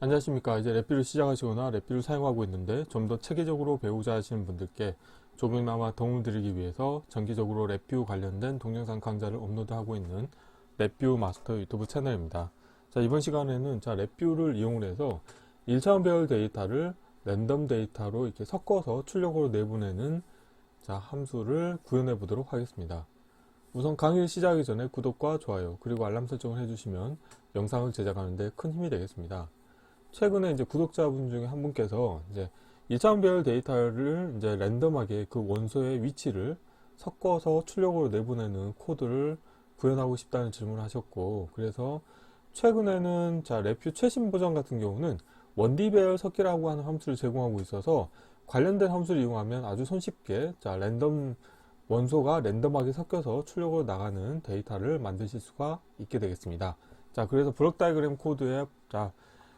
안녕하십니까. 이제 랩뷰를 시작하시거나 랩뷰를 사용하고 있는데 좀 더 체계적으로 배우자 하시는 분들께 조금이나마 도움을 드리기 위해서 정기적으로 랩뷰 관련된 동영상 강좌를 업로드하고 있는 랩뷰 마스터 유튜브 채널입니다. 자, 이번 시간에는 랩뷰를 이용을 해서 1차원 배열 데이터를 랜덤 데이터로 이렇게 섞어서 출력으로 내보내는 함수를 구현해 보도록 하겠습니다. 우선 강의 시작하기 전에 구독과 좋아요 그리고 알람 설정을 해주시면 영상을 제작하는데 큰 힘이 되겠습니다. 최근에 이제 구독자분 중에 한 분께서 이제 1차원 배열 데이터를 이제 랜덤하게 그 원소의 위치를 섞어서 출력으로 내보내는 코드를 구현하고 싶다는 질문을 하셨고, 그래서 최근에는 랩뷰 최신 버전 같은 경우는 1D 배열 섞기라고 하는 함수를 제공하고 있어서 관련된 함수를 이용하면 아주 손쉽게 랜덤 원소가 랜덤하게 섞여서 출력으로 나가는 데이터를 만드실 수가 있게 되겠습니다. 그래서 블록 다이그램 코드에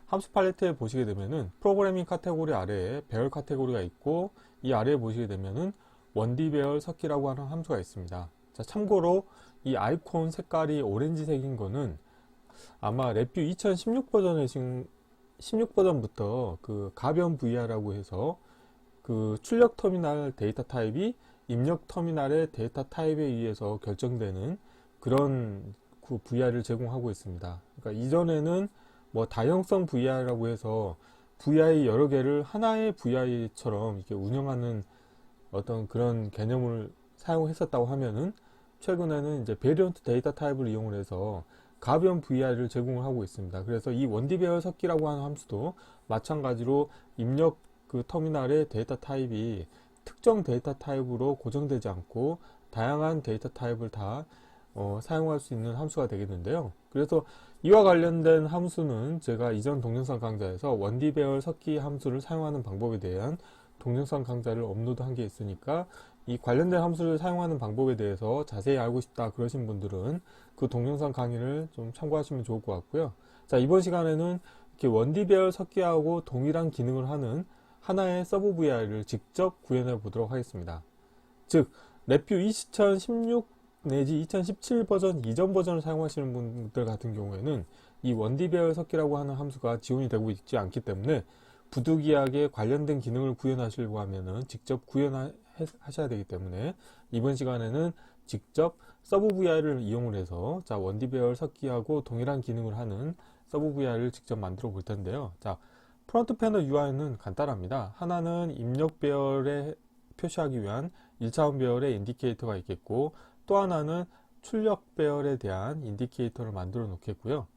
함수 팔레트에 보시게 되면은 프로그래밍 카테고리 아래에 배열 카테고리가 있고, 이 아래에 보시게 되면은 1D 배열 섞기라고 하는 함수가 있습니다. 참고로 이 아이콘 색깔이 오렌지색인 거는 아마 랩뷰 2016 버전에 16버전부터 그 가변 VR라고 해서 그 출력 터미널 데이터 타입이 입력 터미널의 데이터 타입에 의해서 결정되는 그런 그 VR을 제공하고 있습니다. 그러니까 이전에는 뭐 다형성 VR라고 해서 VI 여러 개를 하나의 VI처럼 이렇게 운영하는 어떤 그런 개념을 사용했었다고 하면은, 최근에는 이제 베리언트 데이터 타입을 이용을 해서 가변 VR을 제공을 하고 있습니다. 그래서 이 1D 배열 섞기라고 하는 함수도 마찬가지로 입력 그 터미널의 데이터 타입이 특정 데이터 타입으로 고정되지 않고 다양한 데이터 타입을 다 사용할 수 있는 함수가 되겠는데요. 그래서 이와 관련된 함수는 제가 이전 동영상 강좌에서 1D 배열 섞기 함수를 사용하는 방법에 대한 동영상 강좌를 업로드한 게 있으니까, 이 관련된 함수를 사용하는 방법에 대해서 자세히 알고 싶다 그러신 분들은 그 동영상 강의를 좀 참고하시면 좋을 것 같고요. 이번 시간에는 이렇게 1D 배열 섞기하고 동일한 기능을 하는 하나의 서브 VR을 직접 구현해 보도록 하겠습니다. 즉, 랩뷰 2016 내지 2017 버전 이전 버전을 사용하시는 분들 같은 경우에는 이 1D 배열 섞기라고 하는 함수가 지원이 되고 있지 않기 때문에 부득이하게 관련된 기능을 구현하시려고 하면은 직접 구현하셔야 되기 때문에, 이번 시간에는 직접 서브 VR을 이용을 해서 1D 배열 섞기하고 동일한 기능을 하는 서브 VR을 직접 만들어 볼 텐데요. 프론트 패널 UI는 간단합니다. 하나는 입력 배열에 표시하기 위한 1차원 배열의 인디케이터가 있겠고, 또 하나는 출력 배열에 대한 인디케이터를 만들어 놓겠고요.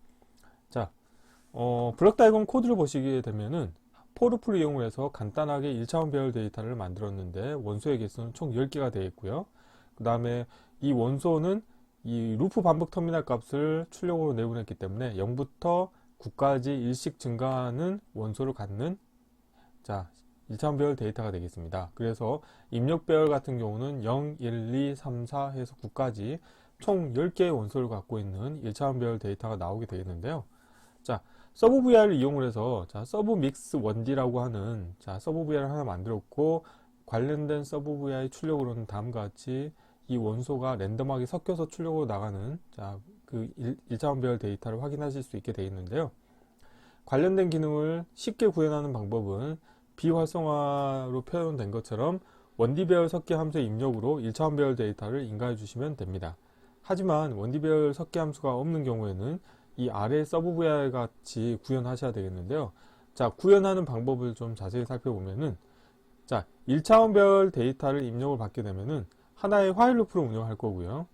블록 다이그램 코드를 보시게 되면은 포르풀을 이용을 해서 간단하게 1차원 배열 데이터를 만들었는데 원소의 개수는 총 10개가 되어 있고요. 그 다음에 이 원소는 이 루프 반복 터미널 값을 출력으로 내보냈기 때문에 0부터 9까지 일씩 증가하는 원소를 갖는 1차원 배열 데이터가 되겠습니다. 그래서 입력 배열 같은 경우는 0, 1, 2, 3, 4 해서 9까지 총 10개의 원소를 갖고 있는 1차원 배열 데이터가 나오게 되겠는데요. 서브 VR을 이용을 해서 서브 믹스 1D라고 하는 서브 VR을 하나 만들었고, 관련된 서브 VR의 출력으로는 다음과 같이 이 원소가 랜덤하게 섞여서 출력으로 나가는 그 1차원 배열 데이터를 확인하실 수 있게 되어 있는데요. 관련된 기능을 쉽게 구현하는 방법은 비활성화로 표현된 것처럼 1D 배열 섞기 함수의 입력으로 1차원 배열 데이터를 인가해 주시면 됩니다. 하지만 1D 배열 섞기 함수가 없는 경우에는 이 아래 서브 VR 같이 구현하셔야 되겠는데요. 구현하는 방법을 좀 자세히 살펴보면은 1차원 배열 데이터를 입력을 받게 되면은 하나의 화일 루프를 운영할 거고요.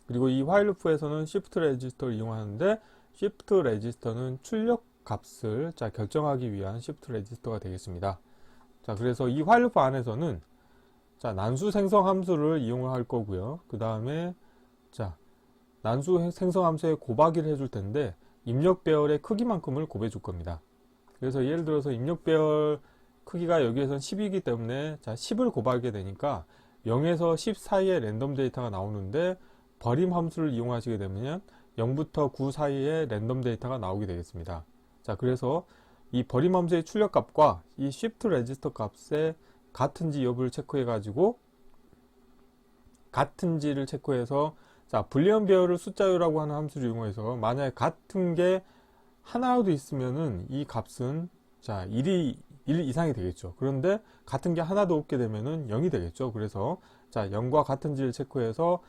그리고 이 화일 루프에서는 shift 레지스터를 이용하는데, shift 레지스터는 출력 값을 결정하기 위한 shift 레지스터가 되겠습니다. 그래서 이 화일 루프 안에서는 난수 생성 함수를 이용을 할 거고요. 그 다음에 난수 생성 함수에 곱하기를 해줄 텐데, 입력 배열의 크기만큼을 곱해 줄 겁니다. 그래서 예를 들어서 입력 배열 크기가 여기에선 10이기 때문에 10을 곱하게 되니까 0에서 10 사이에 랜덤 데이터가 나오는데, 버림 함수를 이용하시게 되면 0부터 9 사이에 랜덤 데이터가 나오게 되겠습니다. 그래서 이 버림 함수의 출력 값과 이 shift 레지스터 값의 같은지 여부를 체크해 가지고, 같은지를 체크해서 불리언 배열을 숫자유라고 하는 함수를 이용해서 만약에 같은 게 하나라도 있으면은 이 값은 자 1 이상이 되겠죠. 그런데 같은 게 하나도 없게 되면은 0이 되겠죠. 그래서 자 0과 같은지를 체크해서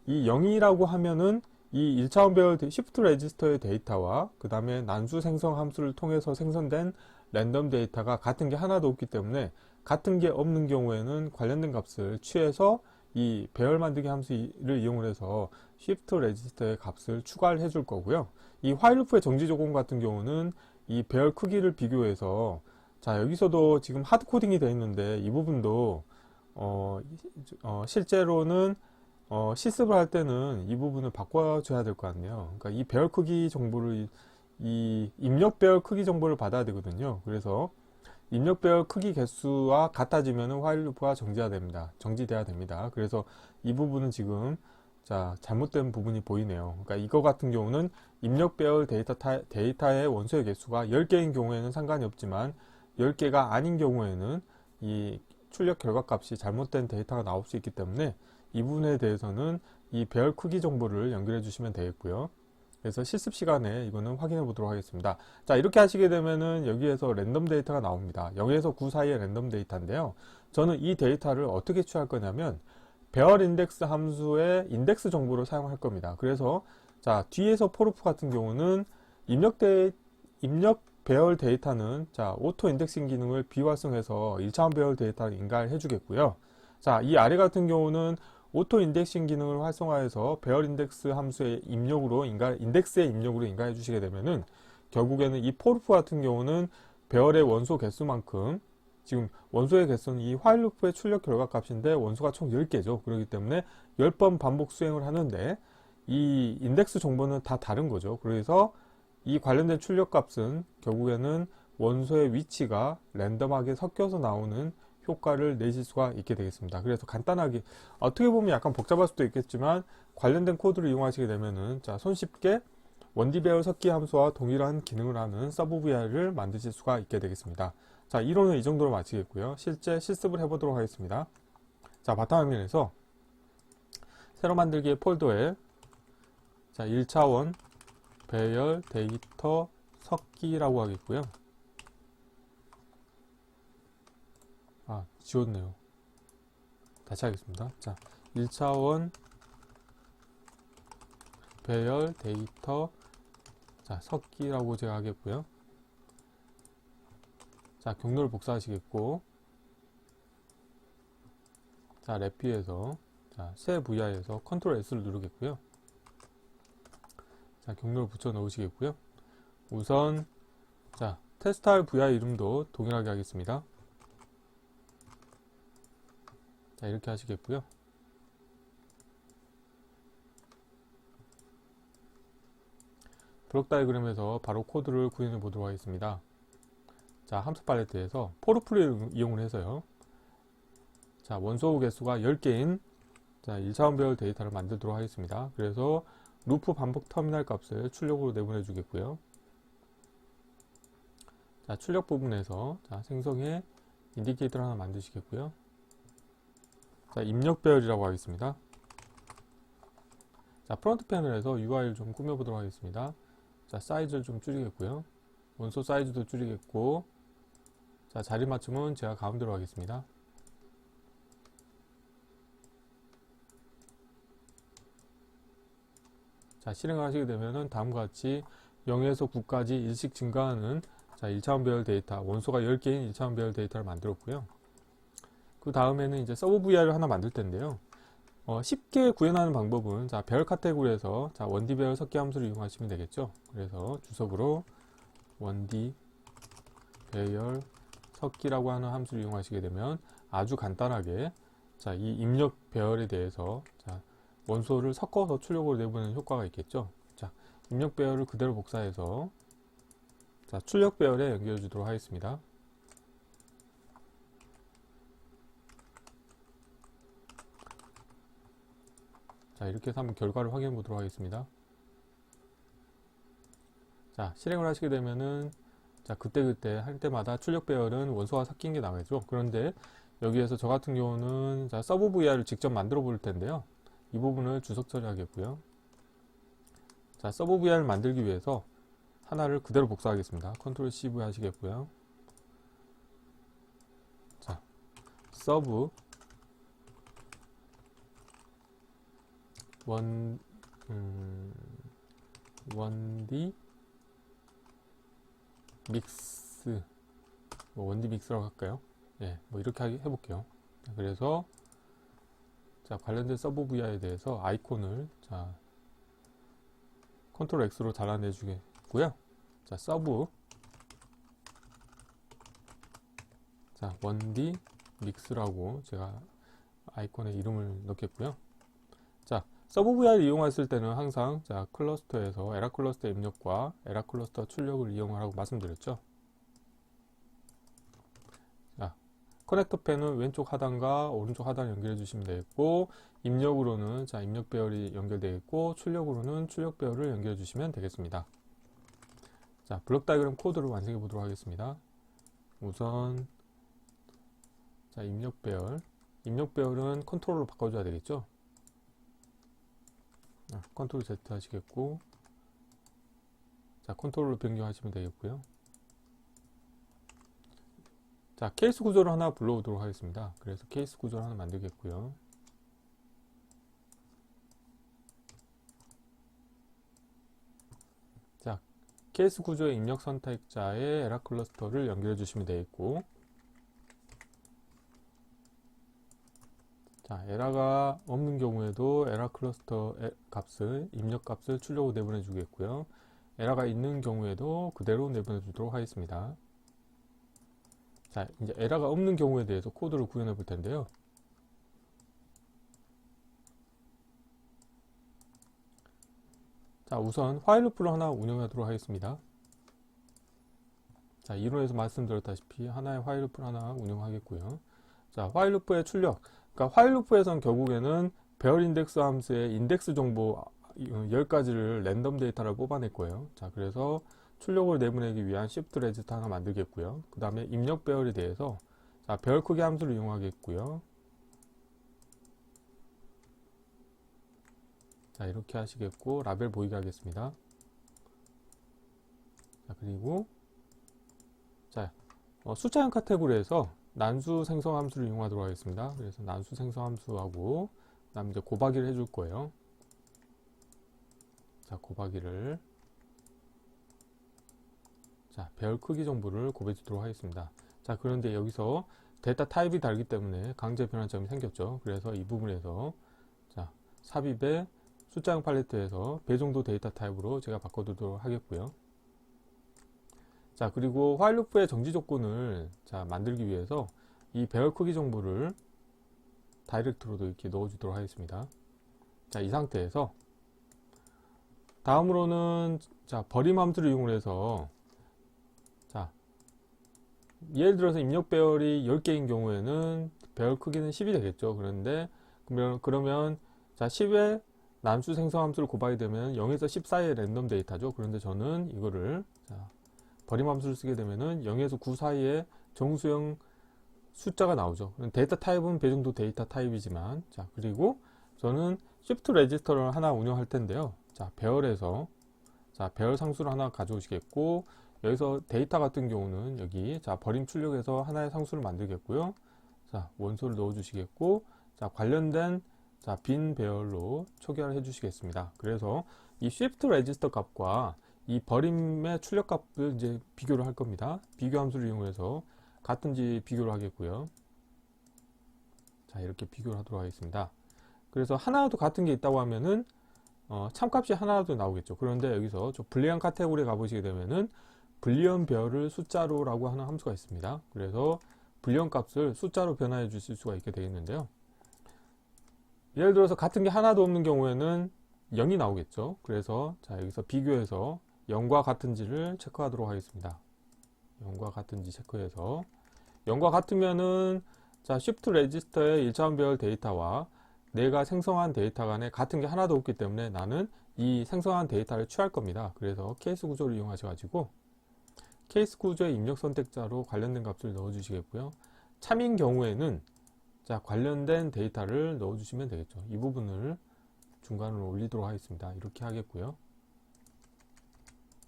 이 0이라고 하면은 이 1차원 배열 시프트 레지스터의 데이터와 그 다음에 난수 생성 함수를 통해서 생성된 랜덤 데이터가 같은 게 하나도 없기 때문에 같은 게 없는 경우에는 관련된 값을 취해서 이 배열 만들기 함수를 이용해서 시프트 레지스터의 값을 추가를 해줄 거고요. 이 화일 루프의 정지 조건 같은 경우는 이 배열 크기를 비교해서 자 여기서도 지금 하드 코딩이 되어 있는데 이 부분도 실제로는 실습을 할 때는 이 부분을 바꿔줘야 될 것 같네요. 그러니까 이 배열 크기 정보를 이 입력 배열 크기 정보를 받아야 되거든요. 그래서 입력 배열 크기 개수와 같아지면 화일 루프가 정지돼야 됩니다. 그래서 이 부분은 지금 자 잘못된 부분이 보이네요. 그러니까 이거 같은 경우는 입력 배열 데이터의 원소의 개수가 10개인 경우에는 상관이 없지만 10개가 아닌 경우에는 이 출력 결과값이 잘못된 데이터가 나올 수 있기 때문에 이 부분에 대해서는 이 배열 크기 정보를 연결해 주시면 되겠고요. 그래서 실습 시간에 이거는 확인해 보도록 하겠습니다. 자 이렇게 하시게 되면은 여기에서 랜덤 데이터가 나옵니다. 0에서 9 사이의 랜덤 데이터인데요. 저는 이 데이터를 어떻게 취할 거냐면 배열 인덱스 함수의 인덱스 정보를 사용할 겁니다. 그래서 자 뒤에서 포르프 같은 경우는 입력 배열 데이터는 자 오토 인덱싱 기능을 비활성해서 1차원 배열 데이터를 인가해 주겠고요. 자 이 아래 같은 경우는 오토 인덱싱 기능을 활성화해서 배열 인덱스 함수의 인덱스의 입력으로 인가해 주시게 되면은 결국에는 이 포르프 같은 경우는 배열의 원소 개수만큼 지금 원소의 개수는 이 화일 루프의 출력 결과 값인데 원소가 총 10개죠. 그렇기 때문에 10번 반복 수행을 하는데 이 인덱스 정보는 다 다른 거죠. 그래서 이 관련된 출력 값은 결국에는 원소의 위치가 랜덤하게 섞여서 나오는 효과를 내실 수가 있게 되겠습니다. 그래서 간단하게 어떻게 보면 약간 복잡할 수도 있겠지만 관련된 코드를 이용하시게 되면은 자 손쉽게 1D 배열 섞기 함수와 동일한 기능을 하는 서브 VR을 만드실 수가 있게 되겠습니다. 자 이론은 이 정도로 마치겠고요. 실제 실습을 해보도록 하겠습니다. 자 바탕화면에서 새로 만들기의 폴더에 자 1차원 배열 데이터 섞기라고 하겠고요. 아 지웠네요. 다시 하겠습니다. 자 1차원 배열 데이터 자 섞기라고 제가 하겠고요. 자 경로를 복사하시겠고 자 래피에서 자 새 VI에서 컨트롤 S를 누르겠고요. 자 경로를 붙여 넣으시겠고요. 우선 자 테스트할 VI 이름도 동일하게 하겠습니다. 자 이렇게 하시겠고요. 블록 다이그램에서 바로 코드를 구현해 보도록 하겠습니다. 자 함수 팔레트에서 포르프를 이용을 해서요. 자 원소 개수가 10개인 자 1차원 배열 데이터를 만들도록 하겠습니다. 그래서 루프 반복 터미널 값을 출력으로 내보내 주겠고요. 자 출력 부분에서 자 생성의 인디케이터를 하나 만드시겠고요. 자 입력 배열이라고 하겠습니다. 자 프론트 패널에서 UI를 좀 꾸며보도록 하겠습니다. 자 사이즈를 좀 줄이겠고요. 원소 사이즈도 줄이겠고 자 자리 맞춤은 제가 가운데로 하겠습니다. 자 실행을 하시게 되면은 다음과 같이 0에서 9까지 일씩 증가하는 자 1차원 배열 데이터 원소가 10개인 1차원 배열 데이터를 만들었고요. 그 다음에는 이제 서브 VR을 하나 만들 텐데요. 쉽게 구현하는 방법은 자 배열 카테고리에서 자 1D 배열 섞기 함수를 이용하시면 되겠죠. 그래서 주석으로 1D 배열 섞기라고 하는 함수를 이용하시게 되면 아주 간단하게 자 이 입력 배열에 대해서 자 원소를 섞어서 출력으로 내보내는 효과가 있겠죠. 자 입력 배열을 그대로 복사해서 자 출력 배열에 연결해 주도록 하겠습니다. 자 이렇게 해서 한번 결과를 확인해 보도록 하겠습니다. 자 실행을 하시게 되면은 자 그때그때 할 때마다 출력 배열은 원소와 섞인 게 나와야죠. 그런데 여기에서 저 같은 경우는 자 서브 VR을 직접 만들어 볼 텐데요. 이 부분을 주석 처리하겠고요. 자 서브 VR을 만들기 위해서 하나를 그대로 복사하겠습니다. 컨트롤 CV 하시겠고요. 자, 서브 원디 믹스, 원디 믹스라고 할까요? 예, 뭐 이렇게 해볼게요. 그래서 자, 관련된 서브 VI에 대해서 아이콘을 자, 컨트롤 X로 달아내 주겠고요. 자, 서브 자, 원디 믹스라고 제가 아이콘에 이름을 넣겠고요. 자, 서브 VI를 이용했을 때는 항상 자, 클러스터에서 에라 클러스터 입력과 에라 클러스터 출력을 이용하라고 말씀드렸죠. 자, 커넥터 펜은 왼쪽 하단과 오른쪽 하단 연결해 주시면 되겠고, 입력으로는 자, 입력 배열이 연결되어 있고, 출력으로는 출력 배열을 연결해 주시면 되겠습니다. 자, 블록 다이그램 코드를 완성해 보도록 하겠습니다. 우선 자, 입력 배열은 컨트롤로 바꿔줘야 되겠죠. 컨트롤 Z 하시겠고, 자, 컨트롤로 변경하시면 되겠고요. 자, 케이스 구조를 하나 불러오도록 하겠습니다. 그래서 케이스 구조를 하나 만들겠고요. 자, 케이스 구조의 입력 선택자에 에라 클러스터를 연결해 주시면 되겠고, 자, 에라가 없는 경우에도 에라 클러스터 값을, 입력 값을 출력으로 내보내 주겠고요. 에라가 있는 경우에도 그대로 내보내 주도록 하겠습니다. 자, 이제 에라가 없는 경우에 대해서 코드를 구현해 볼 텐데요. 자, 우선 화일 루프를 하나 운영하도록 하겠습니다. 자, 이론에서 말씀드렸다시피 하나의 화일 루프를 하나 운영하겠고요. 자, 화일 루프의 출력. 그러니까 화일 루프에서는 결국에는 배열 인덱스 함수의 인덱스 정보 10가지를 랜덤 데이터를 뽑아낼 거예요. 자, 그래서 출력을 내보내기 위한 shift 레지스터 하나 만들겠고요. 그 다음에 입력 배열에 대해서 자, 배열 크기 함수를 이용하겠고요. 자, 이렇게 하시겠고, 라벨 보이게 하겠습니다. 자, 그리고 자, 숫자형 카테고리에서 난수 생성 함수를 이용하도록 하겠습니다. 그래서 난수 생성 함수하고, 그 다음에 이제 곱하기를 해줄 거예요. 자, 곱하기를. 자, 배열 크기 정보를 곱해 주도록 하겠습니다. 자, 그런데 여기서 데이터 타입이 다르기 때문에 강제 변환점이 생겼죠. 그래서 이 부분에서 자, 삽입의 숫자형 팔레트에서 배정도 데이터 타입으로 제가 바꿔두도록 하겠고요. 자, 그리고 화일 루프의 정지 조건을 자, 만들기 위해서 이 배열 크기 정보를 다이렉트로도 이렇게 넣어주도록 하겠습니다. 자, 이 상태에서 다음으로는 자, 버림 함수를 이용해서 자, 예를 들어서 입력 배열이 10개인 경우에는 배열 크기는 10이 되겠죠. 그런데 그러면 자, 10에 난수 생성 함수를 곱하게 되면 0에서 10 사이의 랜덤 데이터죠. 그런데 저는 이거를 자, 버림 함수를 쓰게 되면은 0에서 9 사이에 정수형 숫자가 나오죠. 데이터 타입은 배정도 데이터 타입이지만, 자, 그리고 저는 shift 레지스터를 하나 운영할 텐데요. 자, 배열에서 자, 배열 상수를 하나 가져오시겠고, 여기서 데이터 같은 경우는 여기 자, 버림 출력해서 하나의 상수를 만들겠고요. 자, 원소를 넣어 주시겠고, 자, 관련된 자, 빈 배열로 초기화를 해 주시겠습니다. 그래서 이 shift 레지스터 값과 이 버림의 출력 값을 이제 비교를 할 겁니다. 비교 함수를 이용해서 같은지 비교를 하겠고요. 자, 이렇게 비교를 하도록 하겠습니다. 그래서 하나라도 같은 게 있다고 하면은 참값이 하나라도 나오겠죠. 그런데 여기서 저 불리한 카테고리에 가보시게 되면은 불리한 배열을 숫자로 라고 하는 함수가 있습니다. 그래서 불리한 값을 숫자로 변화해 주실 수가 있게 되겠는데요. 예를 들어서 같은 게 하나도 없는 경우에는 0이 나오겠죠. 그래서 자, 여기서 비교해서 0과 같은지를 체크하도록 하겠습니다. 0과 같은지 체크해서 0과 같으면은 자, shift 레지스터의 1차원 배열 데이터와 내가 생성한 데이터 간에 같은 게 하나도 없기 때문에 나는 이 생성한 데이터를 취할 겁니다. 그래서 케이스 구조를 이용하셔가지고 케이스 구조의 입력 선택자로 관련된 값을 넣어 주시겠고요. 참인 경우에는 자, 관련된 데이터를 넣어 주시면 되겠죠. 이 부분을 중간으로 올리도록 하겠습니다. 이렇게 하겠고요.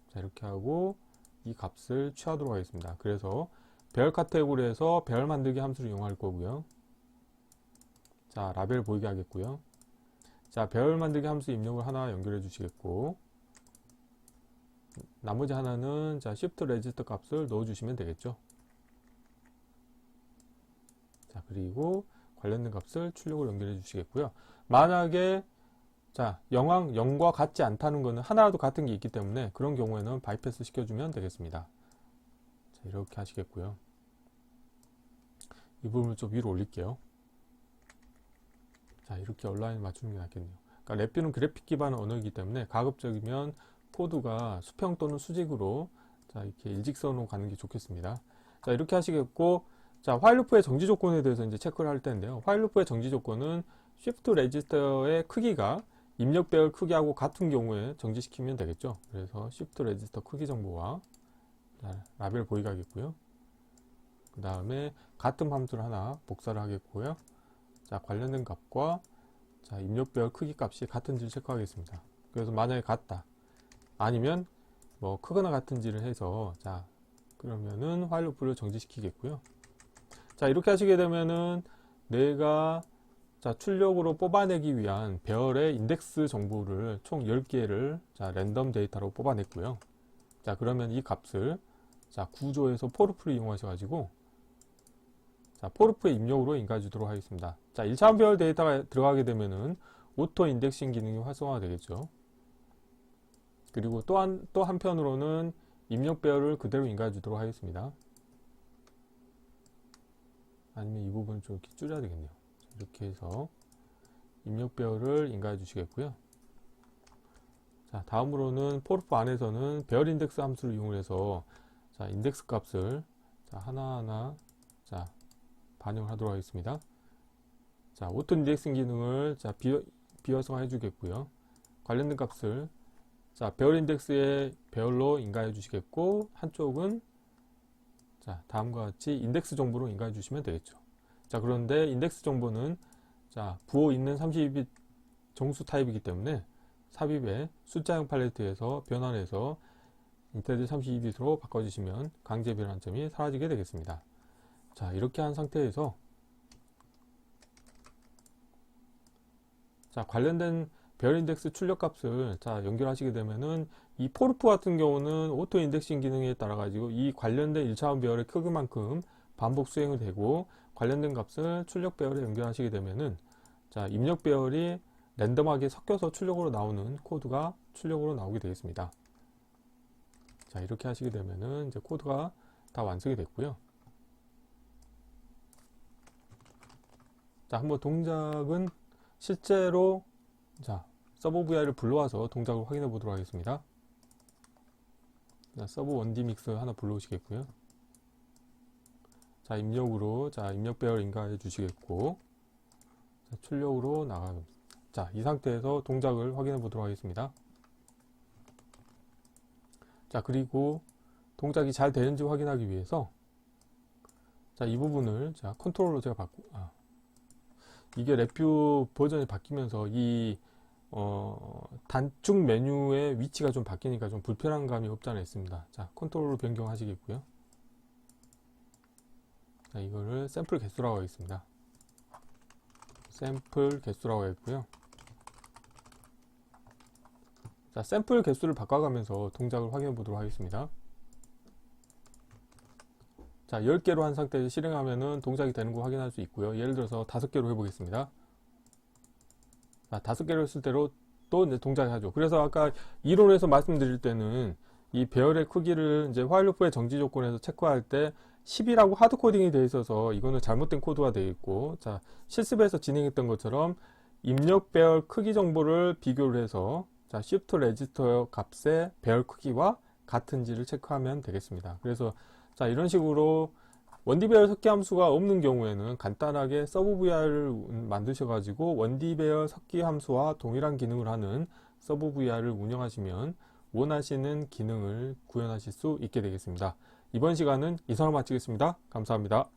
자, 자, 이렇게 하고 이 값을 취하도록 하겠습니다. 그래서 배열 카테고리에서 배열 만들기 함수를 이용할 거고요. 자, 라벨 보이게 하겠고요. 자, 배열 만들기 함수 입력을 하나 연결해 주시겠고, 나머지 하나는 자, shift register 값을 넣어 주시면 되겠죠. 자, 그리고 관련된 값을 출력을 연결해 주시겠고요. 만약에 자, 0과 같지 않다는 것은 하나라도 같은 게 있기 때문에 그런 경우에는 바이패스 시켜주면 되겠습니다. 자, 이렇게 하시겠고요. 이 부분을 좀 위로 올릴게요. 자, 이렇게 온라인 맞추는 게 낫겠네요. 그러니까 랩뷰는 그래픽 기반 언어이기 때문에 가급적이면 코드가 수평 또는 수직으로 자, 이렇게 일직선으로 가는 게 좋겠습니다. 자, 이렇게 하시겠고, 자, 화일 루프의 정지 조건에 대해서 이제 체크를 할 텐데요. 화일 루프의 정지 조건은 shift register의 크기가 입력 배열 크기하고 같은 경우에 정지시키면 되겠죠. 그래서 shift register 크기 정보와 자, 라벨 보이게 하겠고요. 그 다음에 같은 함수를 하나 복사를 하겠고요. 자, 관련된 값과 자, 입력 배열 크기 값이 같은지를 체크하겠습니다. 그래서 만약에 같다. 아니면 뭐 크거나 같은지를 해서 자, 그러면은 화일 루프를 정지시키겠고요. 자, 이렇게 하시게 되면은 내가 자, 출력으로 뽑아내기 위한 배열의 인덱스 정보를 총 10개를 자, 랜덤 데이터로 뽑아냈고요. 자, 그러면 이 값을 자, 구조에서 포르프를 이용하셔가지고 자, 포르프의 입력으로 인가해 주도록 하겠습니다. 자, 1차원 배열 데이터가 들어가게 되면은 오토 인덱싱 기능이 활성화가 되겠죠. 그리고 또 한편으로는 입력 배열을 그대로 인가해 주도록 하겠습니다. 아니면 이 부분을 좀 이렇게 줄여야 되겠네요. 이렇게 해서 입력 배열을 인가해 주시겠고요. 자, 다음으로는 포르프 안에서는 배열 인덱스 함수를 이용해서 자, 인덱스 값을 자, 하나하나 자, 반영을 하도록 하겠습니다. 자, 오토 인덱싱 기능을 자, 비활성화 해주겠고요. 관련된 값을 자, 배열 인덱스의 배열로 인가해 주시겠고, 한쪽은 자, 다음과 같이 인덱스 정보로 인가해 주시면 되겠죠. 자, 그런데 인덱스 정보는 자, 부호 있는 32빗 정수 타입이기 때문에 삽입의 숫자형 팔레트에서 변환해서 인테리어 32빗으로 바꿔주시면 강제 변환점이 사라지게 되겠습니다. 자, 이렇게 한 상태에서 자, 관련된 배열 인덱스 출력 값을 자, 연결하시게 되면은 이 포르프 같은 경우는 오토 인덱싱 기능에 따라 가지고 이 관련된 1차원 배열의 크기만큼 반복 수행이 되고, 관련된 값을 출력 배열에 연결하시게 되면은 자, 입력 배열이 랜덤하게 섞여서 출력으로 나오는 코드가 출력으로 나오게 되겠습니다. 자, 이렇게 하시게 되면은 이제 코드가 다 완성이 됐고요. 자, 한번 동작은 실제로 자, 서버 VI를 불러와서 동작을 확인해 보도록 하겠습니다. 자, 서버 1D 믹스 하나 불러오시겠고요. 자, 입력으로 자, 입력 배열 인가해 주시겠고, 자, 출력으로 나가겠습니다. 자, 이 상태에서 동작을 확인해 보도록 하겠습니다. 자, 그리고 동작이 잘 되는지 확인하기 위해서 자, 이 부분을 자, 컨트롤로 제가 이게 랩뷰 버전이 바뀌면서 이 단축 메뉴의 위치가 좀 바뀌니까 좀 불편한 감이 없지 않아 있습니다. 자, 컨트롤로 변경하시겠고요. 자, 이거를 샘플 개수라고 하겠습니다. 샘플 개수라고 하겠고요. 자, 샘플 개수를 바꿔가면서 동작을 확인해 보도록 하겠습니다. 자, 10개로 한 상태에서 실행하면은 동작이 되는 거 확인할 수 있고요. 예를 들어서 5개로 해보겠습니다. 자, 5개로 했을 때로 또 이제 동작을 하죠. 그래서 아까 이론에서 말씀드릴 때는 이 배열의 크기를 이제 화일 루프의 정지 조건에서 체크할 때 10이라고 하드 코딩이 되어 있어서 이거는 잘못된 코드가 되어 있고, 자, 실습에서 진행했던 것처럼 입력 배열 크기 정보를 비교를 해서 자, shift register 값의 배열 크기와 같은지를 체크하면 되겠습니다. 그래서 자, 이런 식으로 1D 배열 섞기 함수가 없는 경우에는 간단하게 서브 VR을 만드셔가지고 1D 배열 섞기 함수와 동일한 기능을 하는 서브 VR을 운영하시면 원하시는 기능을 구현하실 수 있게 되겠습니다. 이번 시간은 이상으로 마치겠습니다. 감사합니다.